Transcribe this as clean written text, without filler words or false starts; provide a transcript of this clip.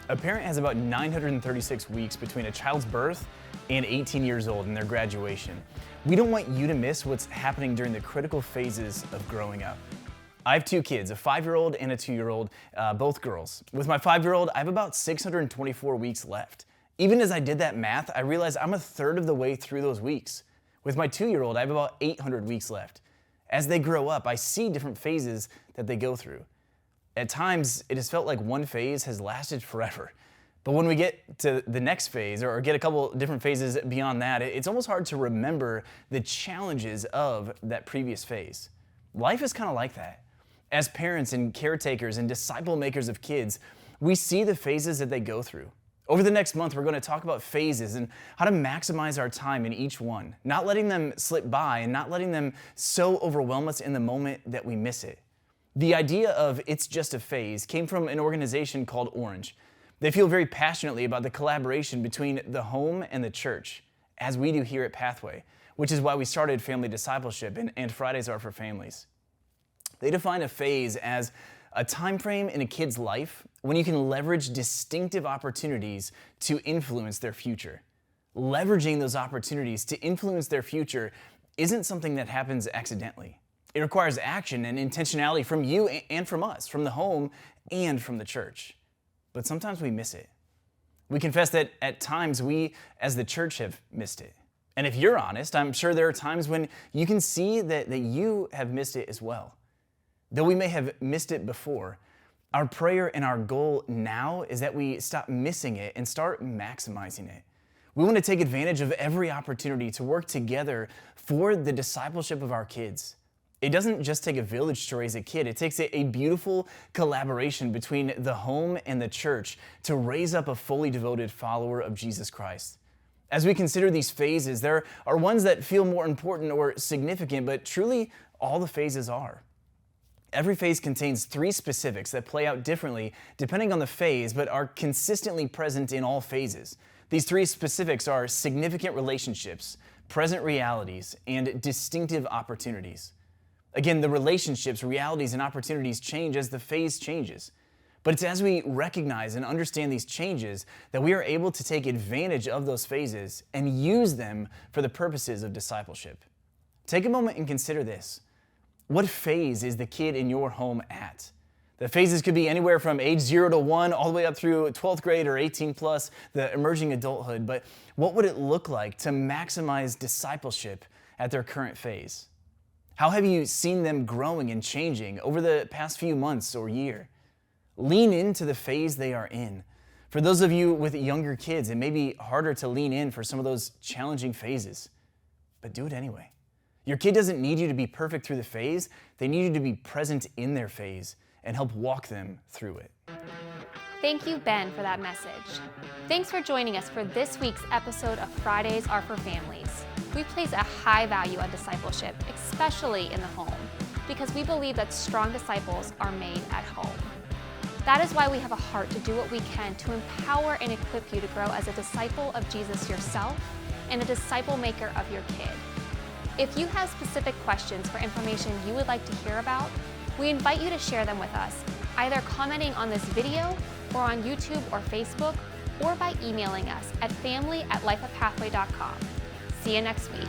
A parent has about 936 weeks between a child's birth and 18 years old and their graduation. We don't want you to miss what's happening during the critical phases of growing up. I have two kids, a 5-year-old and a 2-year-old, both girls. With my 5-year-old, I have about 624 weeks left. Even as I did that math, I realized I'm a third of the way through those weeks. With my 2-year-old, I have about 800 weeks left. As they grow up, I see different phases that they go through. At times, it has felt like one phase has lasted forever. But when we get to the next phase, or get a couple different phases beyond that, it's almost hard to remember the challenges of that previous phase. Life is kind of like that. As parents and caretakers and disciple makers of kids, we see the phases that they go through. Over the next month, we're going to talk about phases and how to maximize our time in each one, not letting them slip by and not letting them so overwhelm us in the moment that we miss it. The idea of "it's just a phase" came from an organization called Orange. They feel very passionately about the collaboration between the home and the church, as we do here at Pathway, which is why we started Family Discipleship and Fridays Are for Families. They define a phase as a time frame in a kid's life when you can leverage distinctive opportunities to influence their future. Leveraging those opportunities to influence their future isn't something that happens accidentally. It requires action and intentionality from you and from us, from the home and from the church. But sometimes we miss it. We confess that at times we, as the church, have missed it. And if you're honest, I'm sure there are times when you can see that you have missed it as well. Though we may have missed it before, our prayer and our goal now is that we stop missing it and start maximizing it. We want to take advantage of every opportunity to work together for the discipleship of our kids. It doesn't just take a village to raise a kid. It takes a beautiful collaboration between the home and the church to raise up a fully devoted follower of Jesus Christ. As we consider these phases, there are ones that feel more important or significant, but truly all the phases are. Every phase contains 3 specifics that play out differently depending on the phase, but are consistently present in all phases. These 3 specifics are significant relationships, present realities, and distinctive opportunities. Again, the relationships, realities, and opportunities change as the phase changes. But it's as we recognize and understand these changes that we are able to take advantage of those phases and use them for the purposes of discipleship. Take a moment and consider this. What phase is the kid in your home at? The phases could be anywhere from age 0 to 1, all the way up through 12th grade or 18 plus, the emerging adulthood. But what would it look like to maximize discipleship at their current phase? How have you seen them growing and changing over the past few months or year? Lean into the phase they are in. For those of you with younger kids, it may be harder to lean in for some of those challenging phases, but do it anyway. Your kid doesn't need you to be perfect through the phase. They need you to be present in their phase and help walk them through it. Thank you, Ben, for that message. Thanks for joining us for this week's episode of Fridays Are for Families. We place a high value on discipleship, especially in the home, because we believe that strong disciples are made at home. That is why we have a heart to do what we can to empower and equip you to grow as a disciple of Jesus yourself and a disciple maker of your kid. If you have specific questions for information you would like to hear about, we invite you to share them with us, either commenting on this video or on YouTube or Facebook, or by emailing us at family@lifeofpathway.com. See you next week.